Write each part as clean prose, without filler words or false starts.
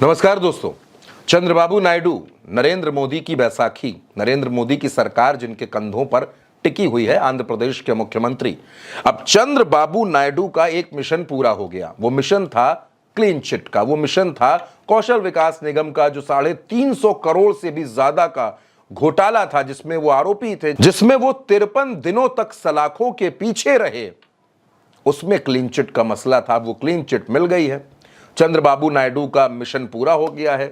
नमस्कार दोस्तों। चंद्रबाबू नायडू, नरेंद्र मोदी की बैसाखी, नरेंद्र मोदी की सरकार जिनके कंधों पर टिकी हुई है, आंध्र प्रदेश के मुख्यमंत्री। अब चंद्रबाबू नायडू का एक मिशन पूरा हो गया। वो मिशन था क्लीन चिट का, वो मिशन था कौशल विकास निगम का, जो 350 करोड़ से भी ज्यादा का घोटाला था, जिसमें वो आरोपी थे, जिसमें वो 53 दिनों तक सलाखों के पीछे रहे। उसमें क्लीन चिट का मसला था। वो क्लीन चिट मिल गई है। चंद्रबाबू नायडू का मिशन पूरा हो गया है,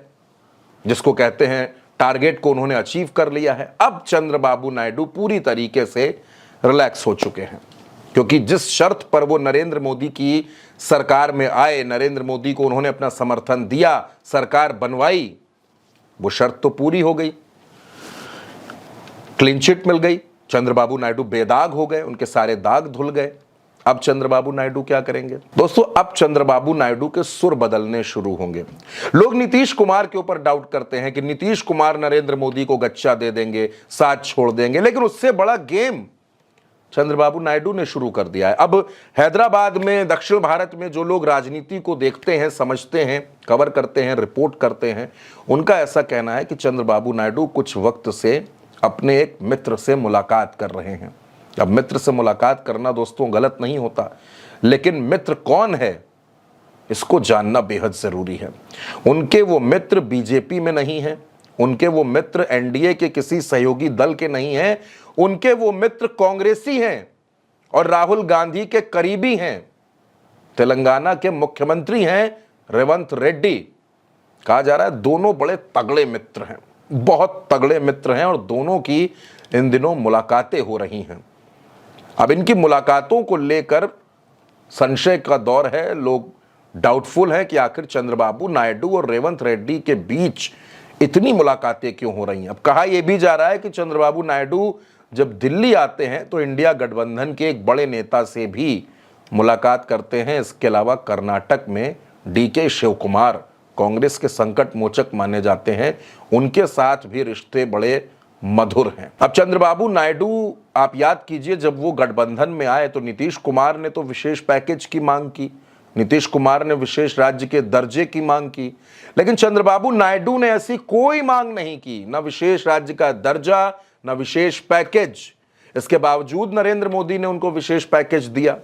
जिसको कहते हैं टारगेट को उन्होंने अचीव कर लिया है। अब चंद्रबाबू नायडू पूरी तरीके से रिलैक्स हो चुके हैं, क्योंकि जिस शर्त पर वो नरेंद्र मोदी की सरकार में आए, नरेंद्र मोदी को उन्होंने अपना समर्थन दिया, सरकार बनवाई, वो शर्त तो पूरी हो गई। क्लीन चिट मिल गई, चंद्रबाबू नायडू बेदाग हो गए, उनके सारे दाग धुल गए। अब चंद्रबाबू नायडू क्या करेंगे दोस्तों? अब चंद्रबाबू नायडू के सुर बदलने शुरू होंगे। लोग नीतीश कुमार के ऊपर डाउट करते हैं कि नीतीश कुमार नरेंद्र मोदी को गच्चा दे देंगे, साथ छोड़ देंगे, लेकिन उससे बड़ा गेम चंद्रबाबू नायडू ने शुरू कर दिया है। अब हैदराबाद में, दक्षिण भारत में जो लोग राजनीति को देखते हैं, समझते हैं, कवर करते हैं, रिपोर्ट करते हैं, उनका ऐसा कहना है कि चंद्रबाबू नायडू कुछ वक्त से अपने एक मित्र से मुलाकात कर रहे हैं। अब मित्र से मुलाकात करना दोस्तों गलत नहीं होता, लेकिन मित्र कौन है इसको जानना बेहद जरूरी है। उनके वो मित्र बीजेपी में नहीं है, उनके वो मित्र एनडीए के किसी सहयोगी दल के नहीं हैं, उनके वो मित्र कांग्रेसी हैं और राहुल गांधी के करीबी हैं। तेलंगाना के मुख्यमंत्री हैं रेवंत रेड्डी। कहा जा रहा है दोनों बड़े तगड़े मित्र हैं, बहुत तगड़े मित्र हैं, और दोनों की इन दिनों मुलाकातें हो रही हैं। अब इनकी मुलाकातों को लेकर संशय का दौर है। लोग डाउटफुल हैं कि आखिर चंद्रबाबू नायडू और रेवंत रेड्डी के बीच इतनी मुलाकातें क्यों हो रही हैं। अब कहा यह भी जा रहा है कि चंद्रबाबू नायडू जब दिल्ली आते हैं तो इंडिया गठबंधन के एक बड़े नेता से भी मुलाकात करते हैं। इसके अलावा कर्नाटक में डीके शिव कुमार, कांग्रेस के संकट मोचक माने जाते हैं, उनके साथ भी रिश्ते बड़े मधुर हैं। अब चंद्रबाबू नायडू, आप याद कीजिए, जब वो गठबंधन में आए तो नीतीश कुमार ने तो विशेष पैकेज की मांग की, नीतीश कुमार ने विशेष राज्य के दर्जे की मांग की, लेकिन चंद्रबाबू नायडू ने ऐसी कोई मांग नहीं की, ना विशेष राज्य का दर्जा, ना विशेष पैकेज। इसके बावजूद नरेंद्र मोदी ने उनको विशेष पैकेज दिया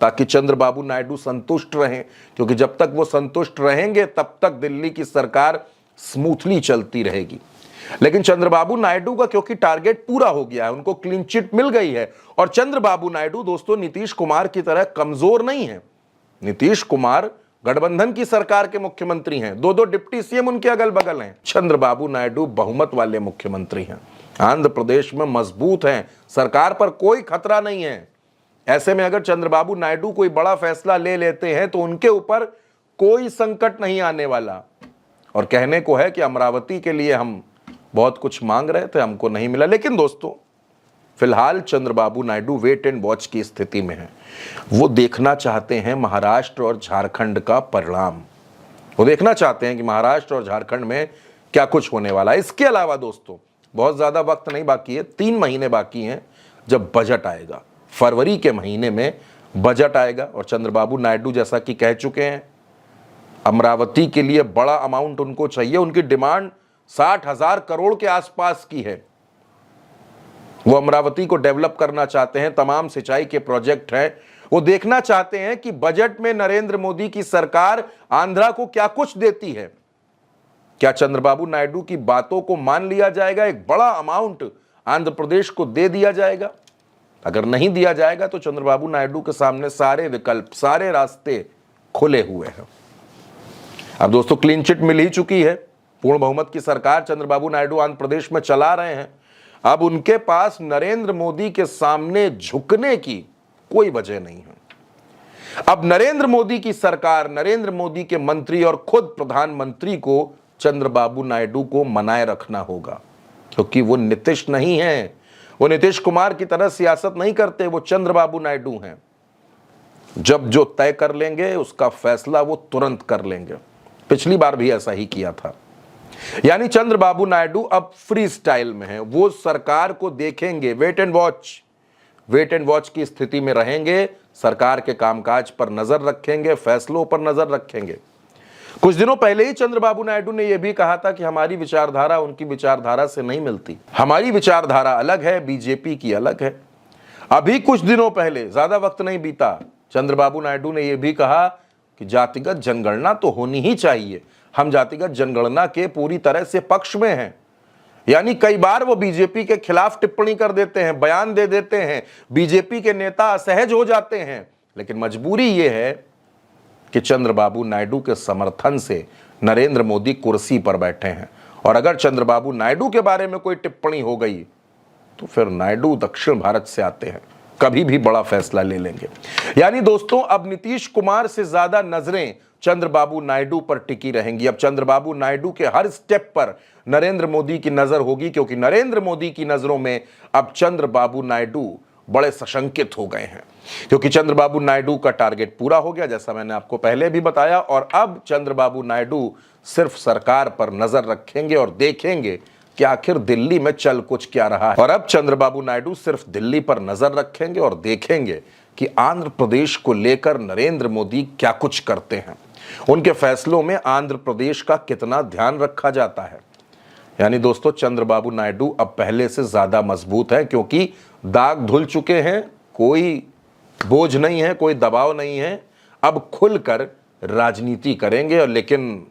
ताकि चंद्रबाबू नायडू संतुष्ट रहें, क्योंकि जब तक वो संतुष्ट रहेंगे तब तक दिल्ली की सरकार स्मूथली चलती रहेगी। लेकिन चंद्रबाबू नायडू का क्योंकि टारगेट पूरा हो गया है, उनको क्लीन चिट मिल गई है, और चंद्रबाबू नायडू दोस्तों नीतीश कुमार की तरह कमजोर नहीं है। नीतीश कुमार गठबंधन की सरकार के मुख्यमंत्री हैं, दो डिप्टी सीएम उनके अगल बगल हैं। चंद्रबाबू नायडू बहुमत वाले मुख्यमंत्री हैं, आंध्र प्रदेश में मजबूत हैं, सरकार पर कोई खतरा नहीं है। ऐसे में अगर चंद्रबाबू नायडू कोई बड़ा फैसला ले लेते हैं तो उनके ऊपर कोई संकट नहीं आने वाला। और कहने को है कि अमरावती के लिए हम बहुत कुछ मांग रहे थे, हमको नहीं मिला। लेकिन दोस्तों फिलहाल Chandrababu Naidu wait and watch की स्थिति में है। वो देखना चाहते हैं महाराष्ट्र और झारखंड का परिणाम। वो देखना चाहते हैं कि महाराष्ट्र और झारखंड में क्या कुछ होने वाला है। इसके अलावा दोस्तों बहुत ज्यादा वक्त नहीं बाकी है, 3 महीने बाकी हैं जब बजट आएगा। फरवरी के महीने में बजट आएगा, और चंद्रबाबू नायडू जैसा कि कह चुके हैं अमरावती के लिए बड़ा अमाउंट उनको चाहिए। उनकी डिमांड 60,000 करोड़ के आसपास की है। वो अमरावती को डेवलप करना चाहते हैं, तमाम सिंचाई के प्रोजेक्ट हैं। वो देखना चाहते हैं कि बजट में नरेंद्र मोदी की सरकार आंध्रा को क्या कुछ देती है। क्या चंद्रबाबू नायडू की बातों को मान लिया जाएगा, एक बड़ा अमाउंट आंध्र प्रदेश को दे दिया जाएगा? अगर नहीं दिया जाएगा तो चंद्रबाबू नायडू के सामने सारे विकल्प, सारे रास्ते खुले हुए हैं। अब दोस्तों क्लीन चिट मिल ही चुकी है, पूर्ण बहुमत की सरकार चंद्रबाबू नायडू आंध्र प्रदेश में चला रहे हैं। अब उनके पास नरेंद्र मोदी के सामने झुकने की कोई वजह नहीं है। अब नरेंद्र मोदी की सरकार, नरेंद्र मोदी के मंत्री और खुद प्रधानमंत्री को चंद्रबाबू नायडू को मनाए रखना होगा, क्योंकि वो नीतीश नहीं है, वो नीतीश कुमार की तरह सियासत नहीं करते, वो चंद्रबाबू नायडू हैं। जब जो तय कर लेंगे उसका फैसला वो तुरंत कर लेंगे। पिछली बार भी ऐसा ही किया था। यानी चंद्रबाबू नायडू अब फ्री स्टाइल में है। वो सरकार को देखेंगे, वेट एंड वॉच की स्थिति में रहेंगे, सरकार के कामकाज पर नजर रखेंगे, फैसलों पर नजर रखेंगे। कुछ दिनों पहले ही चंद्रबाबू नायडू ने यह भी कहा था कि हमारी विचारधारा उनकी विचारधारा से नहीं मिलती, हमारी विचारधारा अलग है, बीजेपी की अलग है। अभी कुछ दिनों पहले, ज्यादा वक्त नहीं बीता, चंद्रबाबू नायडू ने यह भी कहा कि जातिगत जनगणना तो होनी ही चाहिए, हम जातिगत जनगणना के पूरी तरह से पक्ष में हैं। यानी कई बार वो बीजेपी के खिलाफ टिप्पणी कर देते हैं, बयान दे देते हैं, बीजेपी के नेता असहज हो जाते हैं, लेकिन मजबूरी ये है कि चंद्रबाबू नायडू के समर्थन से नरेंद्र मोदी कुर्सी पर बैठे हैं, और अगर चंद्रबाबू नायडू के बारे में कोई टिप्पणी हो गई तो फिर नायडू दक्षिण भारत से आते हैं, कभी भी बड़ा फैसला ले लेंगे। यानी दोस्तों, अब नीतीश कुमार से ज्यादा नजरें चंद्रबाबू नायडू पर टिकी रहेंगी। अब चंद्रबाबू नायडू के हर स्टेप पर नरेंद्र मोदी की नजर होगी, क्योंकि नरेंद्र मोदी की नजरों में अब चंद्रबाबू नायडू बड़े सशंकित हो गए हैं, क्योंकि चंद्रबाबू नायडू का टारगेट पूरा हो गया, जैसा मैंने आपको पहले भी बताया। और अब चंद्रबाबू नायडू सिर्फ सरकार पर नजर रखेंगे और देखेंगे कि आखिर दिल्ली में चल कुछ क्या रहा है। और अब चंद्रबाबू नायडू सिर्फ दिल्ली पर नजर रखेंगे और देखेंगे कि आंध्र प्रदेश को लेकर नरेंद्र मोदी क्या कुछ करते हैं, उनके फैसलों में आंध्र प्रदेश का कितना ध्यान रखा जाता है। यानी दोस्तों, चंद्रबाबू नायडू अब पहले से ज्यादा मजबूत है, क्योंकि दाग धुल चुके हैं, कोई बोझ नहीं है, कोई दबाव नहीं है। अब खुलकर राजनीति करेंगे। और लेकिन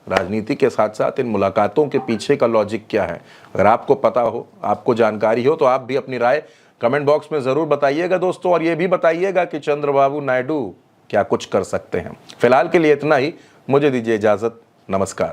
राजनीति के साथ साथ इन मुलाकातों के पीछे का लॉजिक क्या है, अगर आपको पता हो, आपको जानकारी हो, तो आप भी अपनी राय कमेंट बॉक्स में जरूर बताइएगा दोस्तों। और ये भी बताइएगा कि चंद्रबाबू नायडू क्या कुछ कर सकते हैं। फिलहाल के लिए इतना ही, मुझे दीजिए इजाजत, नमस्कार।